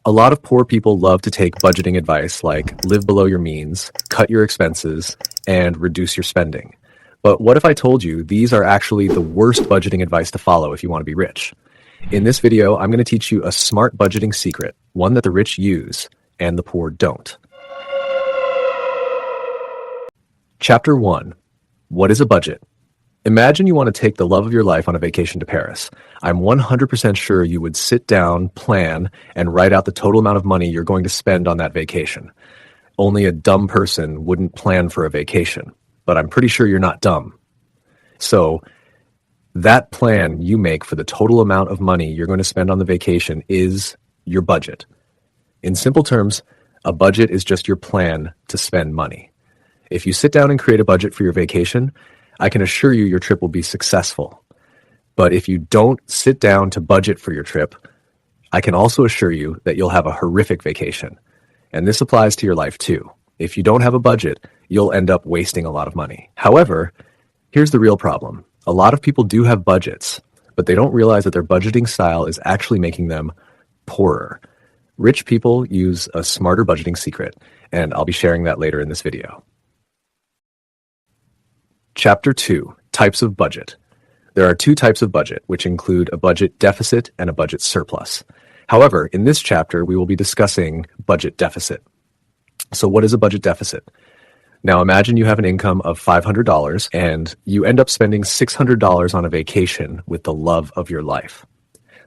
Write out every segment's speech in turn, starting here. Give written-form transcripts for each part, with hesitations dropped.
A lot of poor people love to take budgeting advice like live below your means, cut your expenses, and reduce your spending. But what if I told you these are actually the worst budgeting advice to follow if you want to be rich? In this video, I'm going to teach you a smart budgeting secret, one that the rich use and the poor don't. Chapter 1. What is a budget? Imagine you want to take the love of your life on a vacation to Paris. I'm 100% sure you would sit down, plan, and write out the total amount of money you're going to spend on that vacation. Only a dumb person wouldn't plan for a vacation, but I'm pretty sure you're not dumb. So that plan you make for the total amount of money you're going to spend on the vacation is your budget. In simple terms, a budget is just your plan to spend money. If you sit down and create a budget for your vacation, I can assure you your trip will be successful. But if you don't sit down to budget for your trip, I can also assure you that you'll have a horrific vacation. And this applies to your life too. If you don't have a budget, you'll end up wasting a lot of money. However, here's the real problem. A lot of people do have budgets, but they don't realize that their budgeting style is actually making them poorer. Rich people use a smarter budgeting secret, and I'll be sharing that later in this video. Chapter 2. Types of budget. There are two types of budget, which include a budget deficit and a budget surplus. However, in this chapter, we will be discussing budget deficit. So what is a budget deficit? Now imagine you have an income of $500 and you end up spending $600 on a vacation with the love of your life.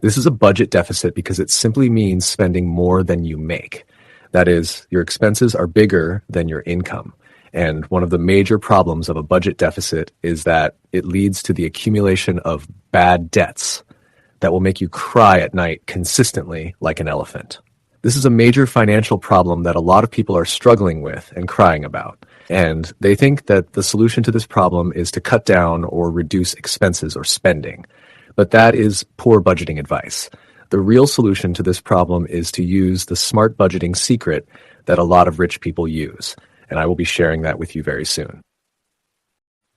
This is a budget deficit because it simply means spending more than you make. That is, your expenses are bigger than your income. And one of the major problems of a budget deficit is that it leads to the accumulation of bad debts that will make you cry at night consistently like an elephant. This is a major financial problem that a lot of people are struggling with and crying about. And they think that the solution to this problem is to cut down or reduce expenses or spending. But that is poor budgeting advice. The real solution to this problem is to use the smart budgeting secret that a lot of rich people use. And I will be sharing that with you very soon.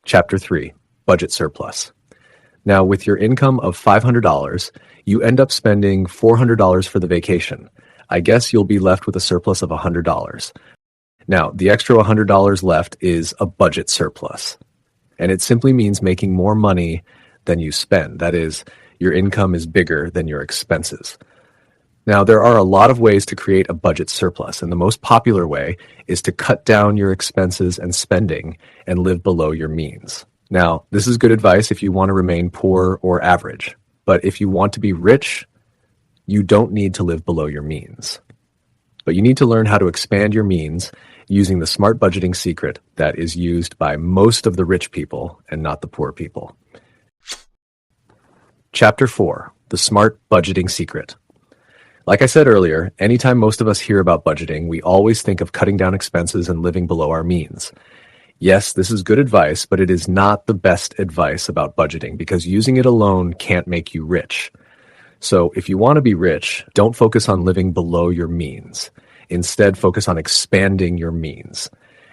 Chapter 3. Budget surplus. Now, with your income of $500, you end up spending $400 for the vacation. I guess you'll be left with a surplus of $100. Now, the extra $100 left is a budget surplus. And it simply means making more money than you spend. That is, your income is bigger than your expenses. Now, there are a lot of ways to create a budget surplus, and the most popular way is to cut down your expenses and spending and live below your means. Now, this is good advice if you want to remain poor or average, but if you want to be rich, you don't need to live below your means. But you need to learn how to expand your means using the smart budgeting secret that is used by most of the rich people and not the poor people. Chapter 4. The Smart Budgeting Secret. Like I said earlier, anytime most of us hear about budgeting, we always think of cutting down expenses and living below our means. Yes, this is good advice, but it is not the best advice about budgeting because using it alone can't make you rich. So if you want to be rich, don't focus on living below your means. Instead, focus on expanding your means.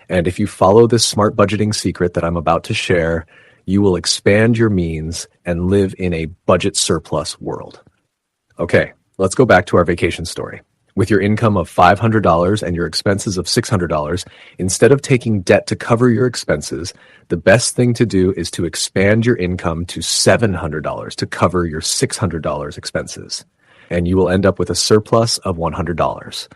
And if you follow this smart budgeting secret that I'm about to share, you will expand your means and live in a budget surplus world. Okay. Let's go back to our vacation story. With your income of $500 and your expenses of $600, instead of taking debt to cover your expenses, the best thing to do is to expand your income to $700 to cover your $600 expenses. And you will end up with a surplus of $100.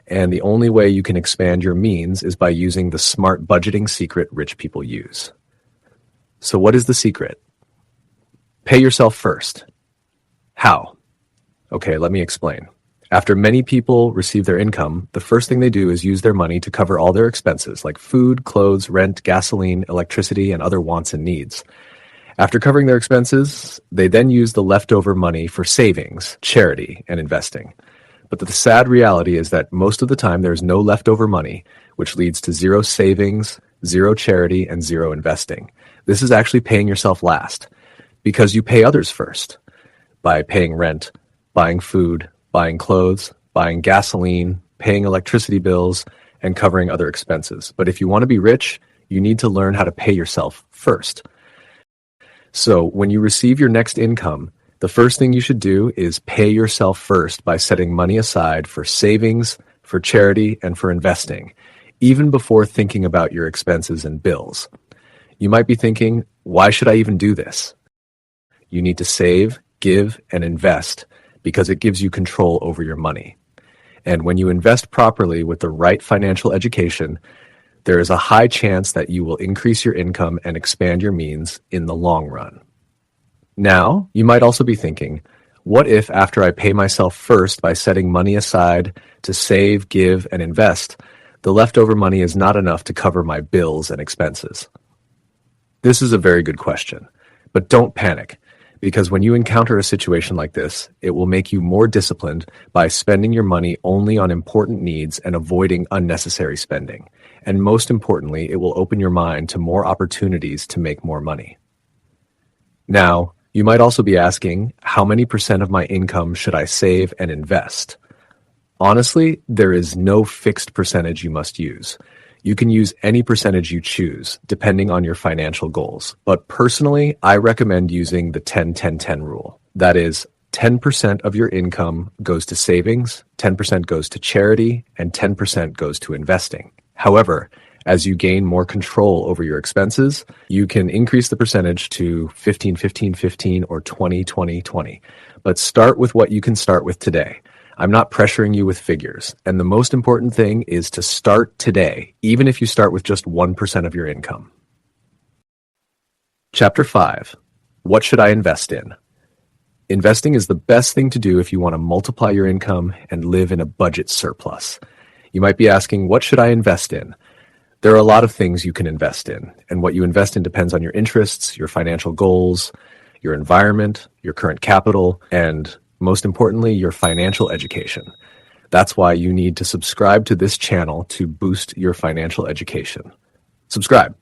And the only way you can expand your means is by using the smart budgeting secret rich people use. So what is the secret? Pay yourself first. How? Okay, let me explain. After many people receive their income, the first thing they do is use their money to cover all their expenses like food, clothes, rent, gasoline, electricity, and other wants and needs. After covering their expenses, they then use the leftover money for savings, charity, and investing. But the sad reality is that most of the time there is no leftover money, which leads to zero savings, zero charity, and zero investing. This is actually paying yourself last because you pay others first by paying rent, buying food, buying clothes, buying gasoline, paying electricity bills, and covering other expenses. But if you want to be rich, you need to learn how to pay yourself first. So when you receive your next income, The first thing you should do is pay yourself first by setting money aside for savings, for charity, and for investing, even before thinking about your expenses and bills. You might be thinking, why should I even do this? You need to save, give, and invest because it gives you control over your money. And when you invest properly with the right financial education, there is a high chance that you will increase your income and expand your means in the long run. Now, you might also be thinking, what if after I pay myself first by setting money aside to save, give, and invest, the leftover money is not enough to cover my bills and expenses? This is a very good question, but don't panic, because when you encounter a situation like this, it will make you more disciplined by spending your money only on important needs and avoiding unnecessary spending. And most importantly, it will open your mind to more opportunities to make more money. Now, you might also be asking, how many percent of my income should I save and invest? Honestly, there is no fixed percentage you must use. You can use any percentage you choose, depending on your financial goals. But personally, I recommend using the 10-10-10 rule. That is, 10% of your income goes to savings, 10% goes to charity, and 10% goes to investing. However, as you gain more control over your expenses, you can increase the percentage to 15-15-15 or 20-20-20. But start with what you can start with today. I'm not pressuring you with figures, and the most important thing is to start today, even if you start with just 1% of your income. Chapter 5. What should I invest in? Investing is the best thing to do if you want to multiply your income and live in a budget surplus. You might be asking, what should I invest in? There are a lot of things you can invest in, and what you invest in depends on your interests, your financial goals, your environment, your current capital, and most importantly, your financial education. That's why you need to subscribe to this channel to boost your financial education. Subscribe.